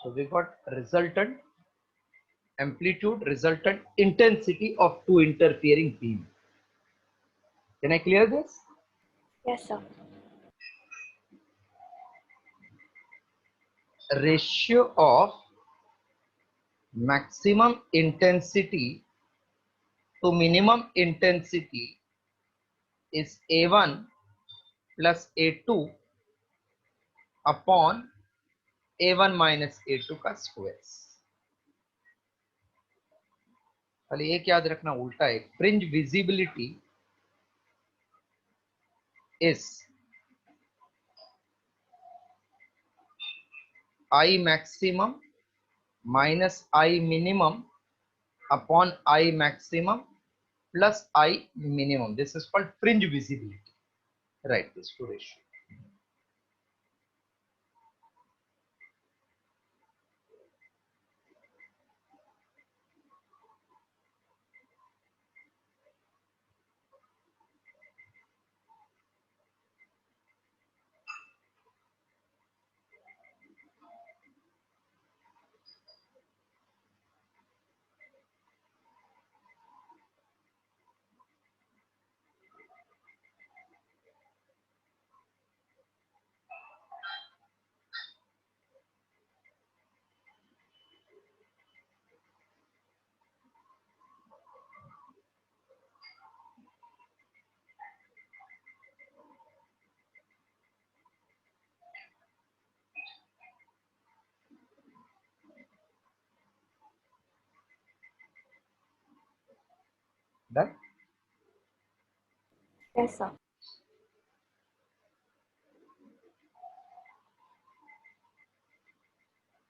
So we got resultant amplitude, resultant intensity of two interfering beam. Can I clear this? Yes, sir. Ratio of maximum intensity to minimum intensity is A1 plus A2 upon A1 minus A2 का square. खाली एक याद रखना, उल्टा है. Fringe visibility is I maximum minus I minimum upon I maximum plus I minimum. This is called fringe visibility. Write this to ratio. Done? Yes, sir.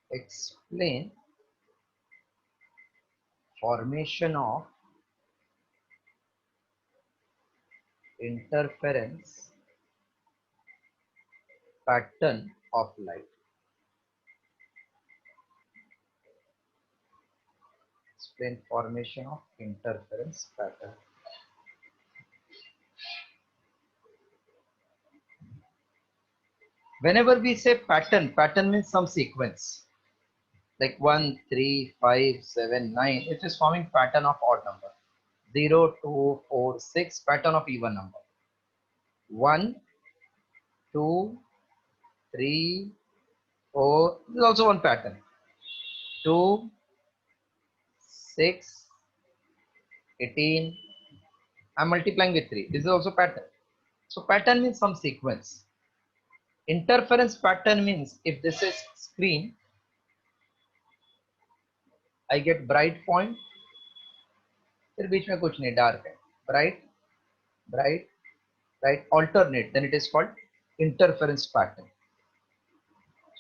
Explain formation of interference pattern of light. Explain formation of interference pattern. Whenever we say pattern, pattern means some sequence. Like 1, 3, 5, 7, 9. It is forming pattern of odd number. 0, 2, 4, 6, pattern of even number. 1, 2, 3, 4. This is also one pattern. 2, 6, 18. I'm multiplying with 3. This is also pattern. So pattern means some sequence. Interference pattern means if this is screen, I get bright point, फिर बीच में कुछ नहीं, dark है. Bright, bright, bright, alternate. Then it is called interference pattern.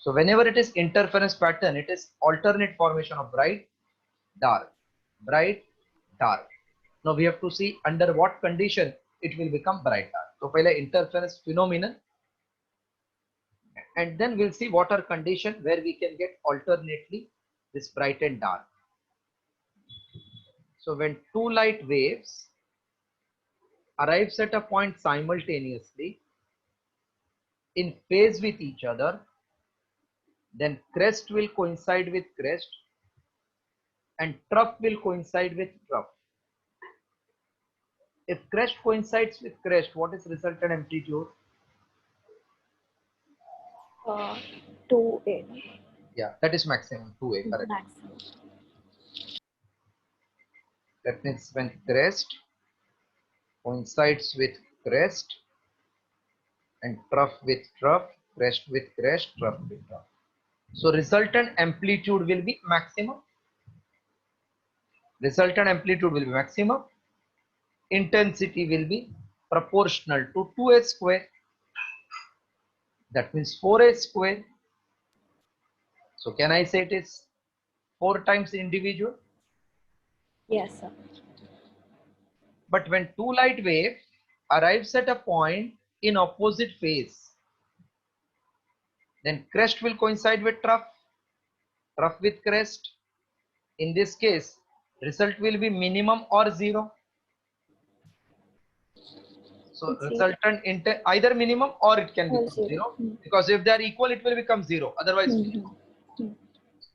So whenever it is interference pattern, it is alternate formation of bright, dark, bright, dark. Now we have to see under what condition it will become bright, dark. So पहले interference phenomenon, and then we'll see what are condition where we can get alternately this bright and dark. So when two light waves arrives at a point simultaneously in phase with each other, then crest will coincide with crest and trough will coincide with trough. If crest coincides with crest, what is resultant amplitude? 2A. Yeah, that is maximum, 2A, correct. Maximum. That means when crest coincides with crest and trough with trough, crest with crest, trough with trough. So resultant amplitude will be maximum. Resultant amplitude will be maximum. Intensity will be proportional to 2A square. That means 4A square. So can I say it is 4 times individual? Yes, sir. But when two light wave arrives at a point in opposite phase, then crest will coincide with trough, trough with crest. In this case, result will be minimum or zero. So resultant either minimum or it can become zero, because if they are equal, it will become zero. Otherwise, zero.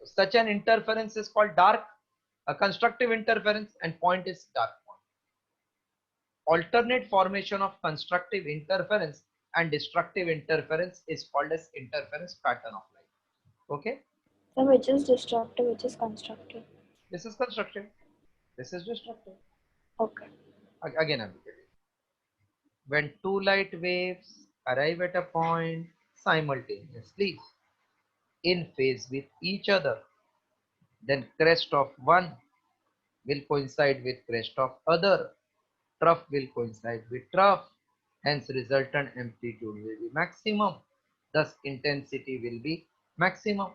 Such an interference is called dark, a constructive interference, and point is dark point. Alternate formation of constructive interference and destructive interference is called as interference pattern of light. Okay, So which is destructive, which is constructive? this is constructive, this is destructive. Okay. Again, I'm repeating. When two light waves arrive at a point simultaneously in phase with each other, then crest of one will coincide with crest of other, trough will coincide with trough, hence resultant amplitude will be maximum, thus intensity will be maximum,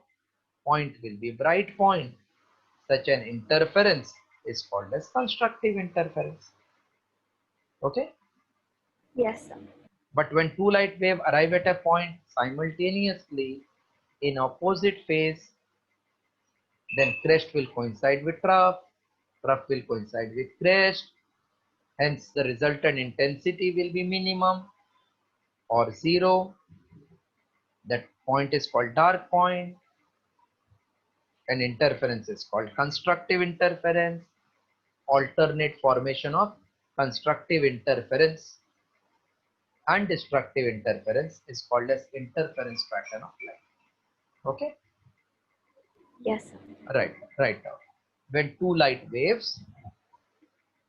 point will be bright point. Such an interference is called as constructive interference. Okay, Yes, sir. but when two light waves arrive at a point simultaneously in opposite phase, then crest will coincide with trough, trough will coincide with crest, hence the resultant intensity will be minimum or zero. That point is called dark point, and interference is called constructive interference. Alternate formation of constructive interference and destructive interference is called as interference pattern of light. Okay, Yes, sir. right now. When two light waves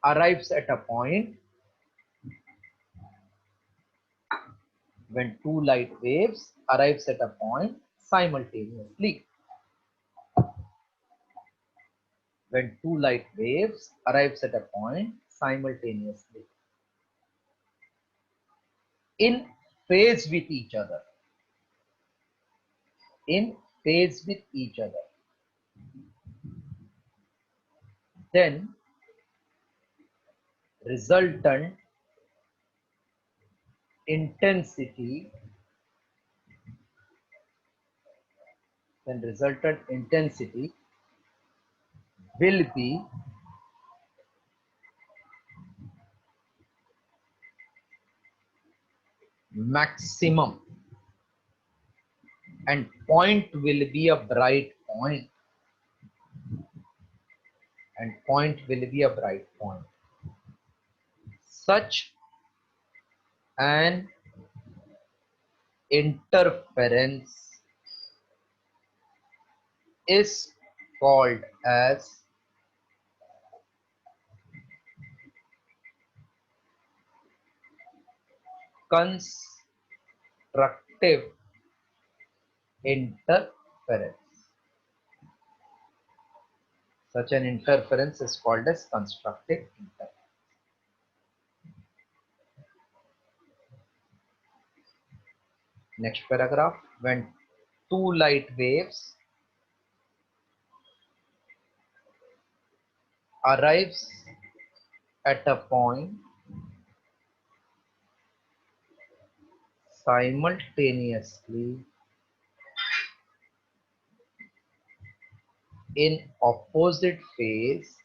arrives at a point, when two light waves arrives at a point simultaneously, when two light waves arrives at a point simultaneously in phase with each other, in phase with each other, then resultant intensity, will be maximum, and point will be a bright point, and point will be a bright point. Such an interference is called as constructive interference. Such an interference is called as constructive interference. Next paragraph. When two light waves arrives at a point simultaneously in opposite phase,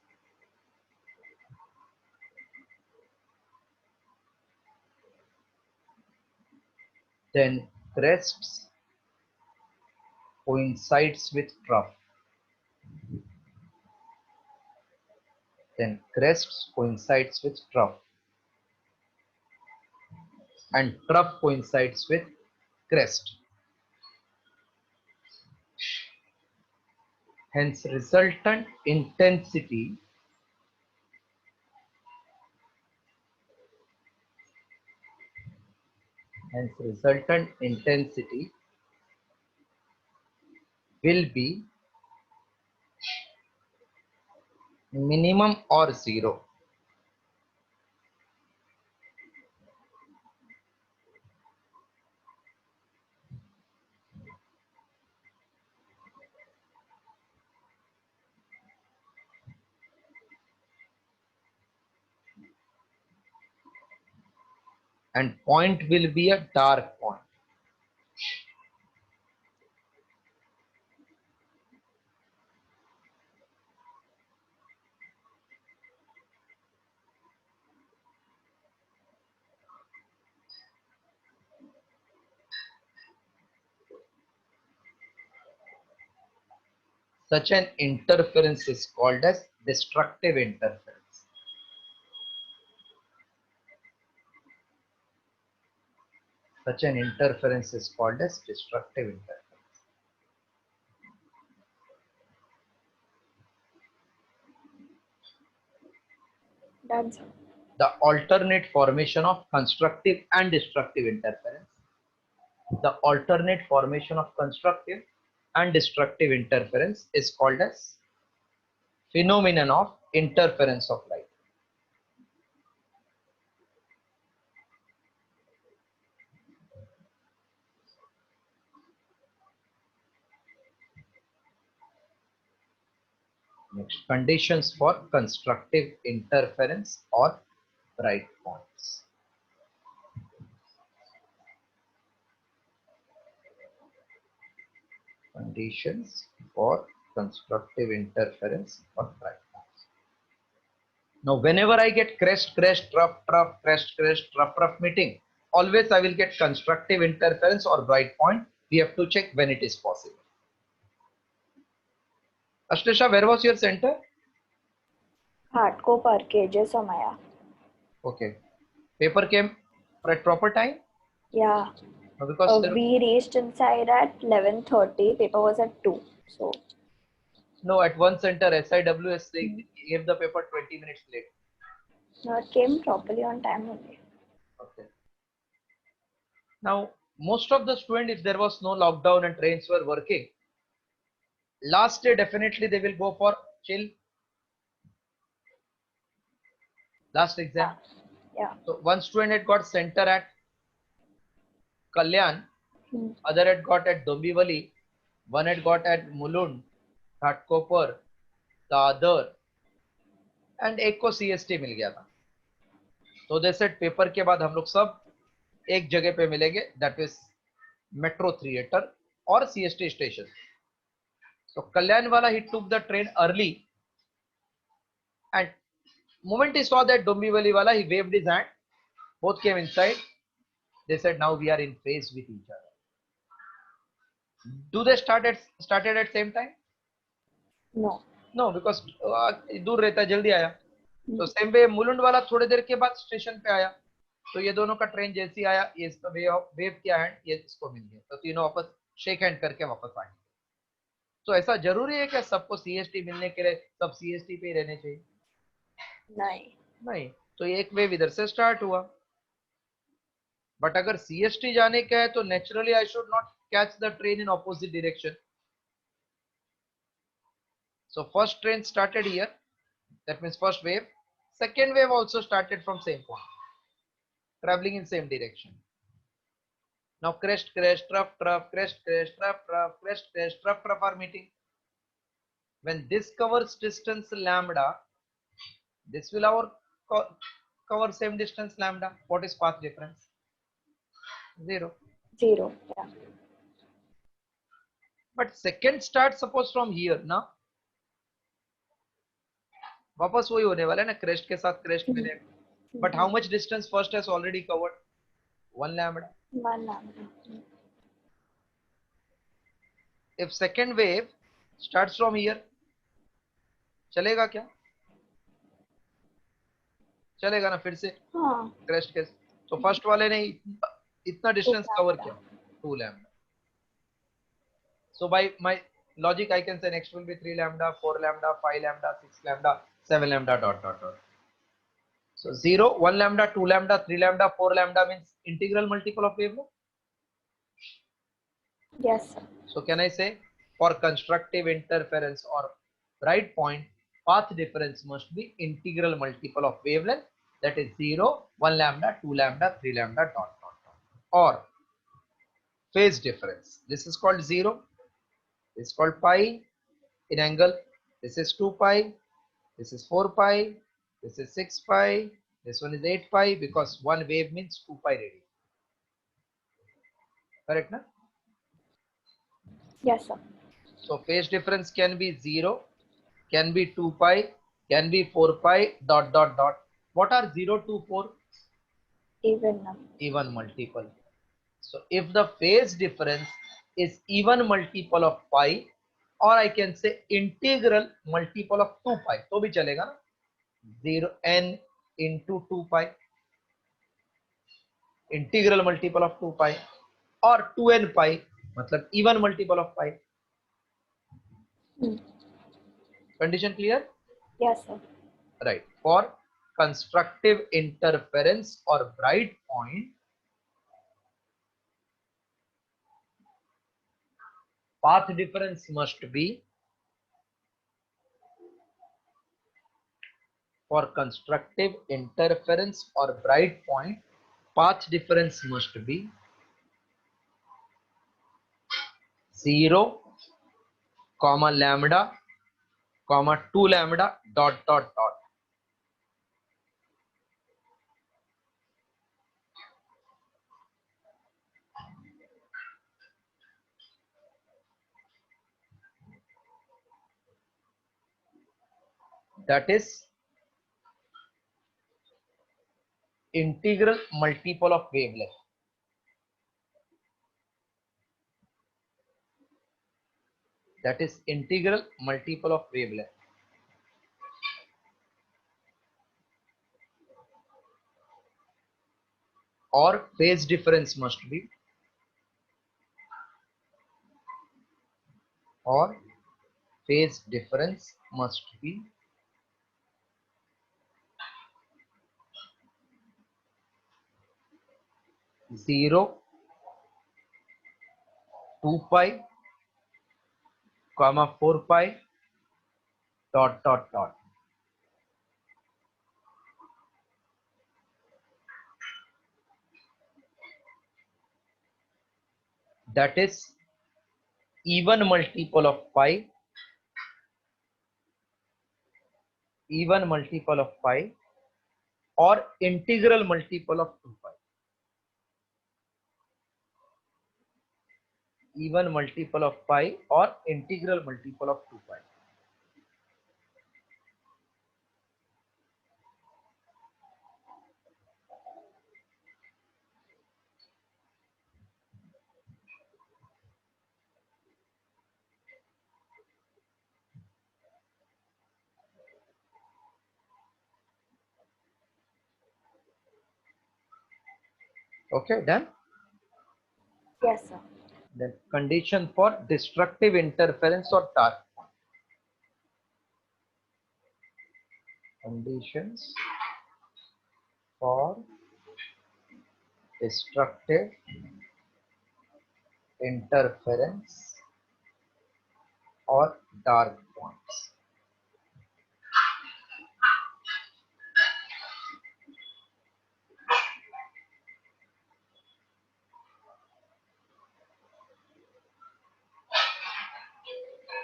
then crests coincides with trough. Then crests coincides with trough, and trough coincides with crest. Hence resultant intensity will be minimum or zero. And point will be a dark point. Such an interference is called as destructive interference. Such an interference is called as destructive interference. Done, sir. The alternate formation of constructive and destructive interference. The alternate formation of constructive and destructive interference is called as phenomenon of interference of light. Next, conditions for constructive interference or bright points. Conditions for constructive interference or bright points. Now, whenever I get crest, crest, rough, rough, crest, crest, rough, rough meeting, always I will get constructive interference or bright point. We have to check when it is possible. Ashlesha, where was your center? Ghatkopar, KJ Somaya. Okay. Paper came at proper time? Yeah. No, because We reached inside at 11:30. Paper was at 2. So. No, at one center, SIWS, they gave the paper 20 minutes late. No, it came properly on time only. Okay. Now, most of the students, if there was no lockdown and trains were working, last day definitely they will go for chill. Last exam. Yeah. So one student had got center at Kalyan, other had got at Dombivali, one had got at Mulund, Ghatkopar, the other, and एक को CST मिल गया था. So they said paper के बाद हम लोग सब एक जगह पे मिलेंगे, that is Metro Theatre or CST station. So Kalyan wala, he took the train early, and moment he saw that Dombivali wala, he waved his hand. Both came inside. They said, now we are in phase with each other. Do they started at same time? No. No, because दूर रहता है, जल्दी आया. So same way Mulund वाला थोड़ी देर के बाद station पे आया. तो ये दोनों का ट्रेन जैसे ही आया, ये इसका वेव किया हैंड, ये इसको मिल गया. तो तीनों वापस शेक हैंड करके वापस आ गए. तो ऐसा जरूरी है क्या सबको सीएसटी मिलने के लिए सब सीएसटी पे ही रहने चाहिए? नहीं. तो एक वेव इधर से स्टार्ट हुआ. बट अगर सीएसटी जाने का है तो naturally I should not catch the train in opposite direction. So first train started here, that means first wave. Second wave also started from same point, traveling in same direction. Now crest, crest, trough, trough, crest, crest, trough, trough, crest, crest, trough, trough are meeting. When this covers distance lambda, this will cover same distance lambda. What is path difference? 0. Yeah. But second starts suppose from here now. वापस वही होने वाला है ना, crest के साथ crest मिलेगा. But how much distance first has already covered? 1 lambda. 1 lambda. If second wave starts from here, चलेगा क्या? चलेगा ना फिर से क्रेस्ट के. तो फर्स्ट वाले ने इतना डिस्टेंस कवर किया, 2 lambda. So by my logic I can say next will be 3 lambda, 4 lambda, 5 lambda, 6 lambda, 7 lambda, dot dot dot. So 0, 1 lambda, 2 lambda, 3 lambda, 4 lambda means integral multiple of wavelength. Yes, sir. So can I say for constructive interference or bright point, path difference must be integral multiple of wavelength, that is 0, 1 lambda, 2 lambda, 3 lambda, dot dot dot. Or phase difference, this is called 0, this is called pi in angle, this is 2 pi, this is 4 pi, this is 6 pi, this one is 8 pi, because one wave means 2 pi radius. Correct, na? Yes, sir. So phase difference can be 0, can be 2 pi, can be 4 pi, dot dot dot. What are 0 to 4? Even multiple. So if the phase difference is even multiple of pi, or I can say integral multiple of 2 pi तो भी चलेगा ना, 0 n into 2 pi, integral multiple of 2 pi, और 2n pi मतलब even multiple of pi. Condition clear? Yes, sir. Right. For constructive interference or bright point, path difference must be, for constructive interference or bright point, path difference must be 0, comma lambda, comma 2 lambda dot dot dot. That is integral multiple of wavelength. That is integral multiple of wavelength. Or phase difference must be, or phase difference must be 0, 2 pi, comma 4 pi dot dot dot. That is even multiple of pi, even multiple of pi, or integral multiple of 2 pi. Even multiple of pi or integral multiple of 2 pi. Okay, done. Yes, sir. Then condition for destructive interference or dark point. Conditions for destructive interference or dark points.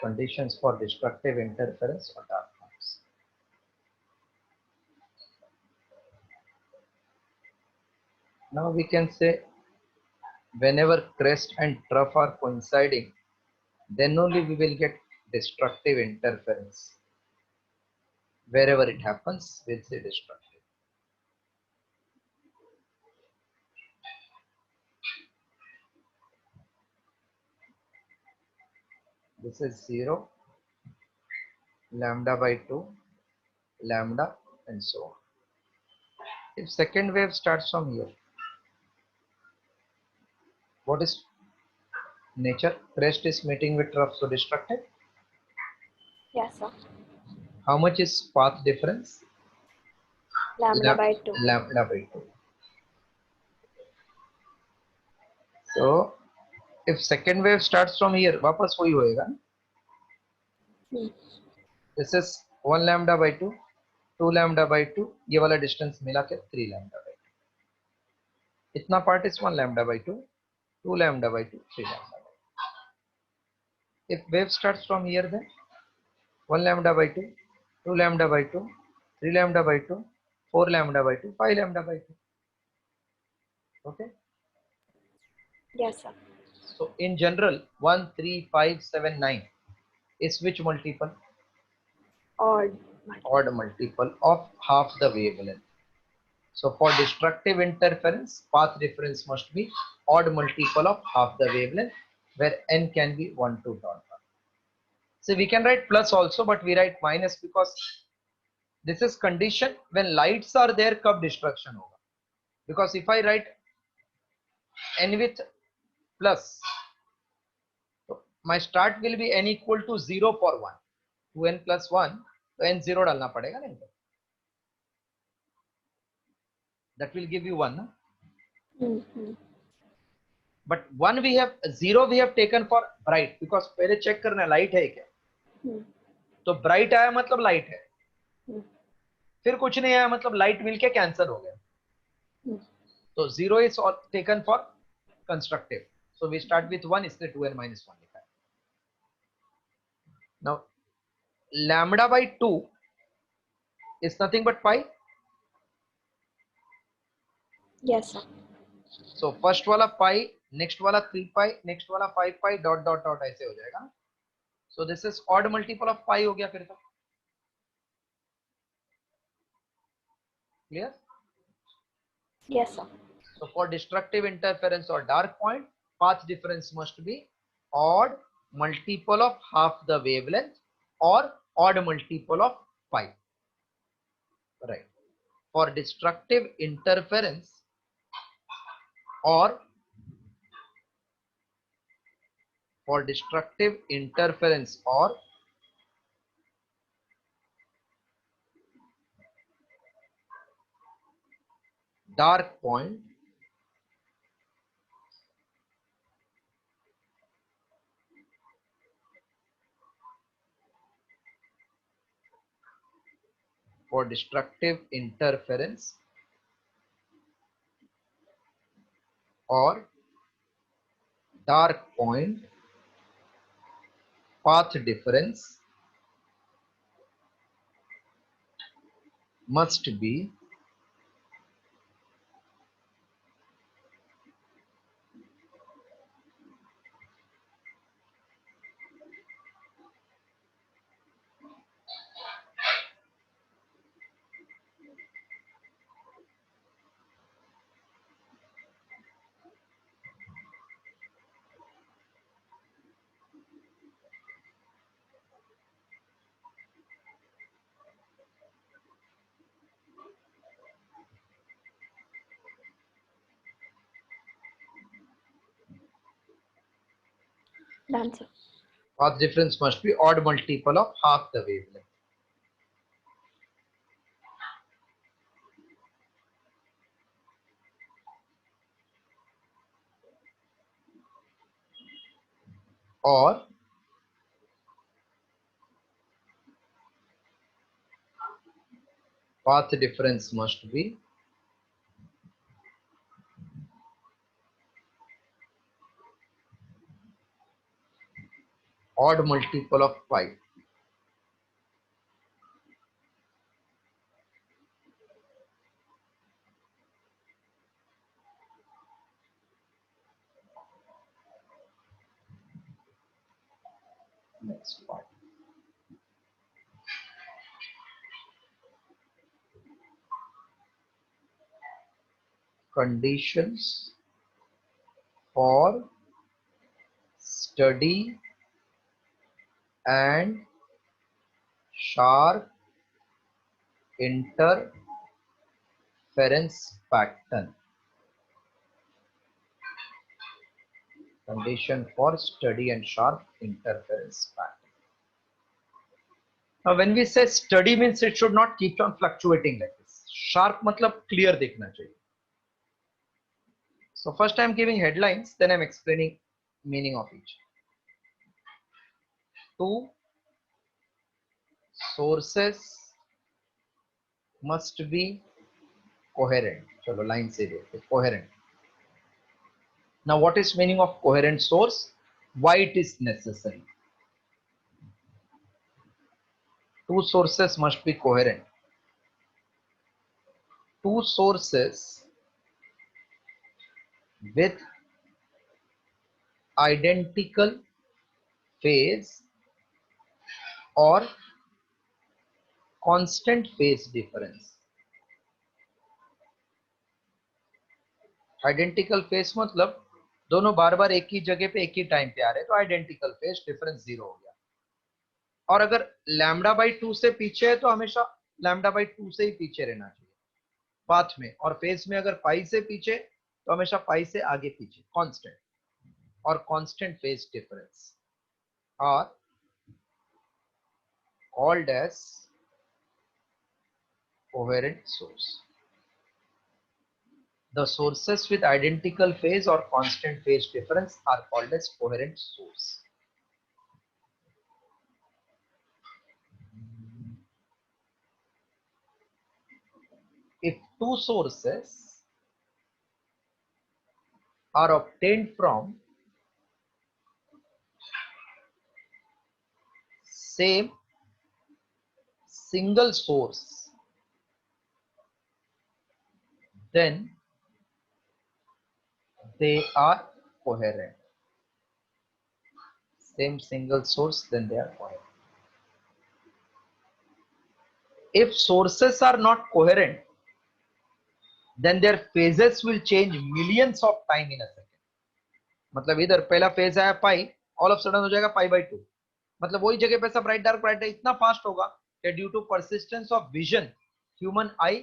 Conditions for destructive interference or dark points. Now we can say whenever crest and trough are coinciding, then only we will get destructive interference. Wherever it happens, we'll say destructive. This is 0, lambda by 2, lambda, and so on. If second wave starts from here, what is nature? Crest is meeting with trough, so destructive. Yes, sir. How much is path difference? Lambda by 2. Lambda by 2. So if second wave starts from here, वापस वही होएगा. This is 1 lambda by 2, 2 lambda by 2, ये वाला distance मिला के 3 lambda by 2. इतना part is 1 lambda by 2, 2 lambda by 2, 3 lambda by 2. If wave starts from here, then 1 lambda by 2, 2 lambda by 2, 3 lambda by 2, 4 lambda by 2, 5 lambda by 2. Okay. Yes, sir. So in general, 1, 3, 5, 7, 9 is which multiple? Odd. Odd multiple of half the wavelength. So for destructive interference, path difference must be odd multiple of half the wavelength, where n can be 1, 2, dot. So we can write plus also, but we write minus because this is condition when lights are there, कब destruction होगा. Because if I write n with plus, so my start will be n equal to 0 for 1. 2n plus 1, तो n 0 डालना पड़ेगा नहीं तो. That will give you 1. Na? Mm-hmm. But 1 we have 0 we have taken for bright because पहले check करना light है क्या. तो bright आया मतलब light है. फिर कुछ नहीं आया मतलब light मिलके cancel हो गया. तो 0 is taken for constructive. So we start with 1 इसलिए 2n minus 1 लिखा है. Now lambda by 2 is nothing but pi. Yes, sir. So first वाला pi, next वाला 3 pi, next वाला 5 pi, dot dot dot ऐसे हो जाएगा. So this is odd multiple of pi हो गया फिर तो. Clear? Yes, sir. So for destructive interference or dark point, path difference must be odd multiple of half the wavelength or odd multiple of pi. Right. For destructive interference or dark point, for destructive interference or dark point, path difference must be Done, sir. path difference must be odd multiple of half the wavelength. Or path difference must be odd multiple of pi. Next part. Conditions for steady and sharp interference pattern. Condition for steady and sharp interference pattern. Now when we say steady means it should not keep on fluctuating like this. Sharp matlab clear दिखना चाहिए. So first I am giving headlines, then I am explaining meaning of each. Two sources must be coherent. चलो line से देखते coherent. Now what is meaning of coherent source? Why it is necessary? Two sources must be coherent. Two sources with identical phase or constant phase difference. Identical phase मतलब दोनों बार बार एक ही जगह पे एक ही time पे आ रहे तो identical phase difference 0 हो गया. और अगर लैम्डा बाई 2 से पीछे है तो हमेशा लैम्डा बाई 2 से ही पीछे रहना चाहिए पाथ में, और फेज में अगर पाई से पीछे तो हमेशा पाई से आगे पीछे, कांस्टेंट। और constant phase difference are called as coherent source. The sources with identical phase or constant phase difference are called as coherent source. If two sources are obtained from same single source, then they are coherent. Same single source, then they are coherent. If sources are not coherent, then their phases will change millions of time in a second. मतलब इधर पहला phase आया पाई, all of sudden हो जाएगा pi by 2, मतलब वही जगह पे सब ब्राइट डार्क इतना फास्ट होगा कि due to persistence of vision human eye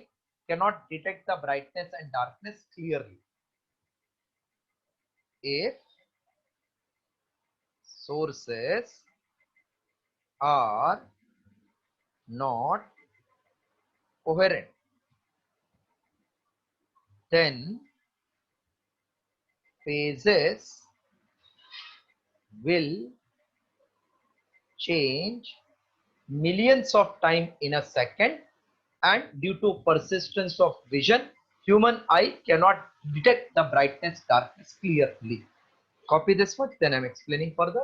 cannot detect the brightness and darkness clearly. If sources are not coherent, then phases will change millions of time in a second, and due to persistence of vision human eye cannot detect the brightness darkness clearly. Copy this much, then I'm explaining further.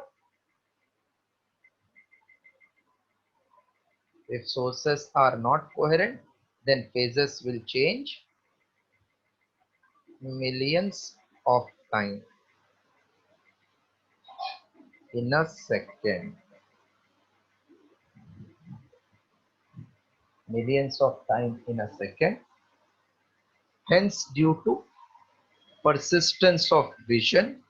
If sources are not coherent, then phases will change millions of time in a second. Millions of time in a second. Hence, due to persistence of vision,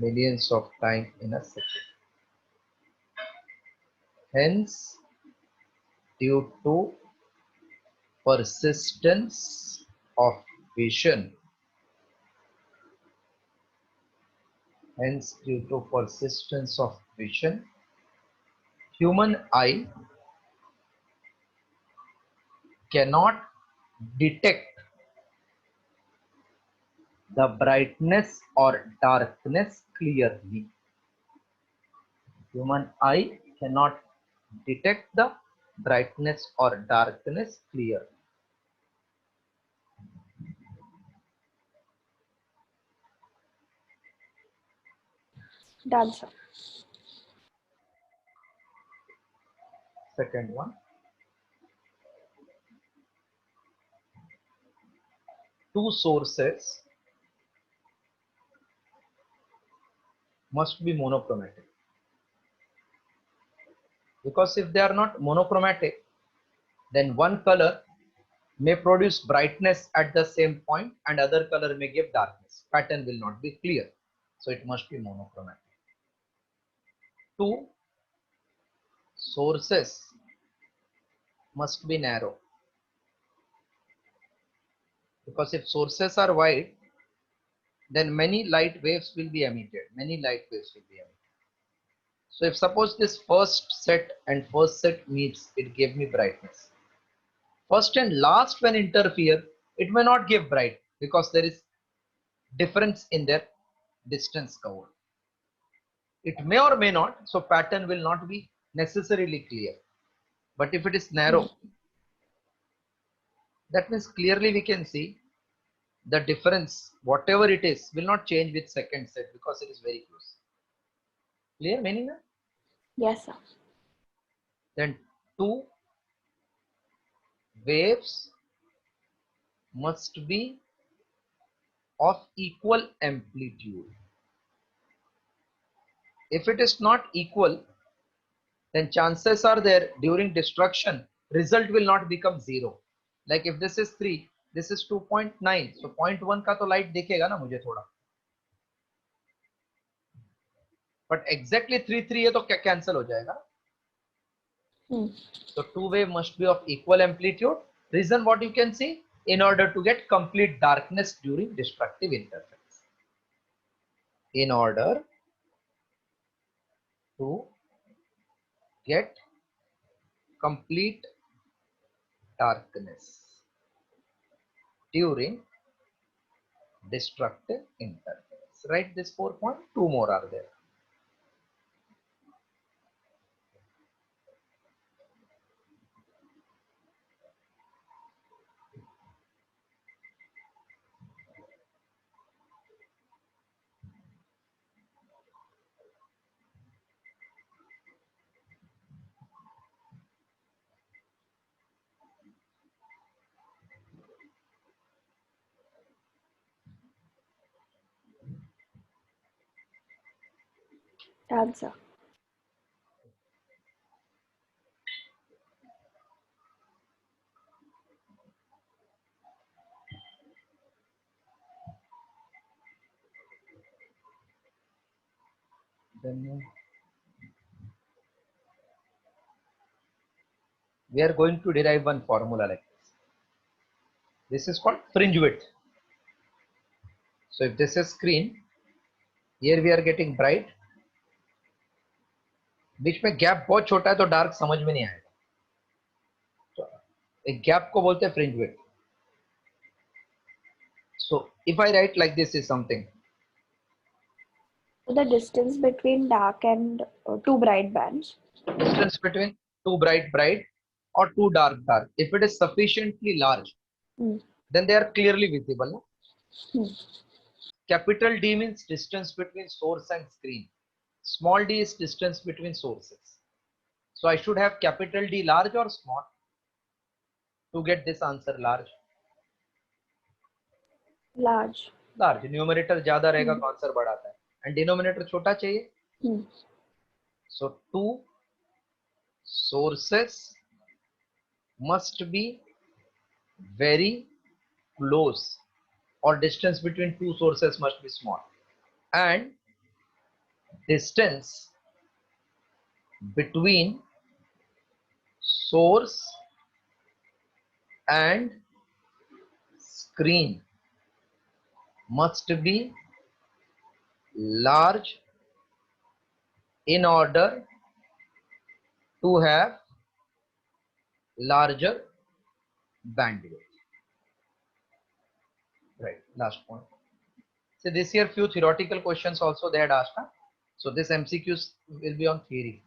millions of time in a second. Hence, due to persistence of vision, due to persistence of vision, human eye cannot detect the brightness or darkness clearly. Human eye cannot detect the brightness or darkness clearly. Done, sir. Second one, two sources must be monochromatic, because if they are not monochromatic, then one color may produce brightness at the same point and other color may give darkness. Pattern will not be clear, so it must be monochromatic. Two sources must be narrow, because if sources are wide, then many light waves will be emitted. So if suppose this first set and first set meets, it gave me brightness. First and last when interfere, it may not give bright because there is difference in their distance covered. It may or may not, so pattern will not be necessarily clear. But if it is narrow, that means clearly we can see the difference, whatever it is, will not change with second set because it is very close. Clear meaning? Yes, sir. Then two waves must be of equal amplitude. If it is not equal, then chances are there during destruction result will not become 0. Like if this is 3, this is 2.9, so 0.1 का तो light दिखेगा ना मुझे थोड़ा, but exactly 3 है तो क्या cancel हो जाएगा. So two wave must be of equal amplitude. Reason what you can see, in order to get complete darkness during destructive interference. In order to get complete darkness during destructive interference. Write this 4 point. 2 more are there. Answer. Then we are going to derive one formula like this. This is called fringe width. So if this is screen, here we are getting bright. बीच में gap बहुत छोटा है तो dark समझ में नहीं आएगा. तो एक गैप को बोलते हैं fringe width. So if I write like this is something. The distance between dark and two bright bands. Distance between two bright or two dark. If it is sufficiently large, then they are clearly visible. Capital D means distance between source and screen. Small d is distance between sources. So I should have capital D large or small to get this answer large. Large. Large. Numerator ज़्यादा रहेगा तो answer बड़ा आता है. And denominator छोटा चाहिए. So two sources must be very close, or distance between two sources must be small, and distance between source and screen must be large in order to have larger bandwidth. Right, last point. So this year few theoretical questions also they had asked. So this MCQs will be on theory.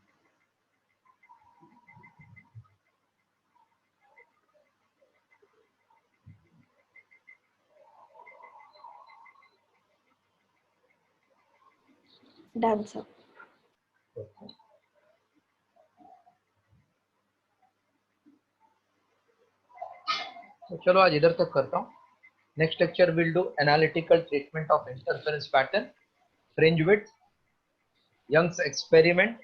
Done, sir. Okay. तो चलो आज इधर तक करता हूँ. Next lecture we'll do analytical treatment of interference pattern, fringe width, Young's experiment,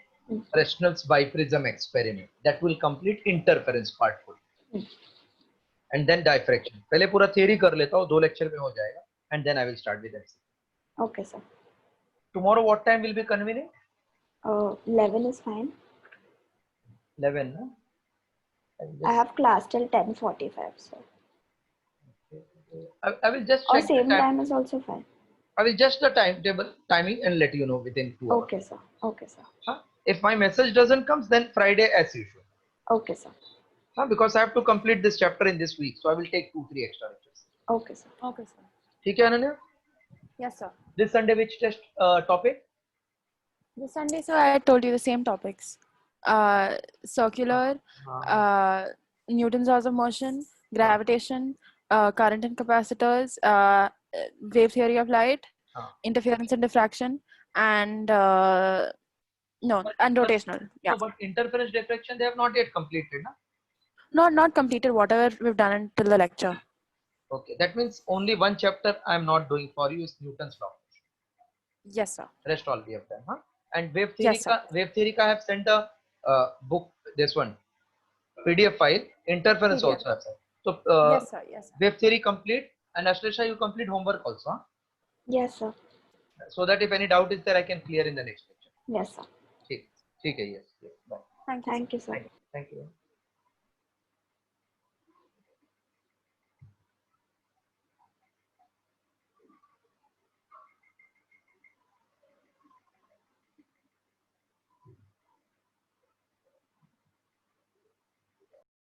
Fresnel's biprism experiment. That will complete interference part full. And then diffraction. पहले पूरा theory कर लेता हूँ, 2 lecture में हो जाएगा. And then I will start with MCQ. Okay, sir. Tomorrow what time will be convenient? 11 is fine. 11, no? I have class till 10:45, so. I will just Or check same the time is also fine. I will just the timing and let you know within 2 hours. Okay, sir. Okay, sir. If my message doesn't come, then Friday as usual. Okay, sir. Because I have to complete this chapter in this week, so I will take 2-3 extra lectures. Okay, sir. Okay, sir. ठीक है Ananya? Yes, sir. This Sunday which test topic? This Sunday, sir, I told you the same topics. Circular, Newton's laws of motion, gravitation, current and capacitors, wave theory of light, interference and diffraction, and rotational. Yeah. No, but interference diffraction they have not yet completed, na? Not completed. Whatever we've done until the lecture. Okay, that means only one chapter I am not doing for you is Newton's law. Yes, sir. Rest all we have done, huh? And wave Yes, theory, sir. wave theory ka I have sent a book. This one PDF file. Interference PDF. also I have sent. So Yes, sir. Yes, sir. wave theory complete, and Ashleisha, you complete homework also, huh? Yes, sir. So that if any doubt is there, I can clear in the next lecture. Yes, sir. ठीक है, yes, yes, bye. Thank you, sir. Thank you, sir. Thank you.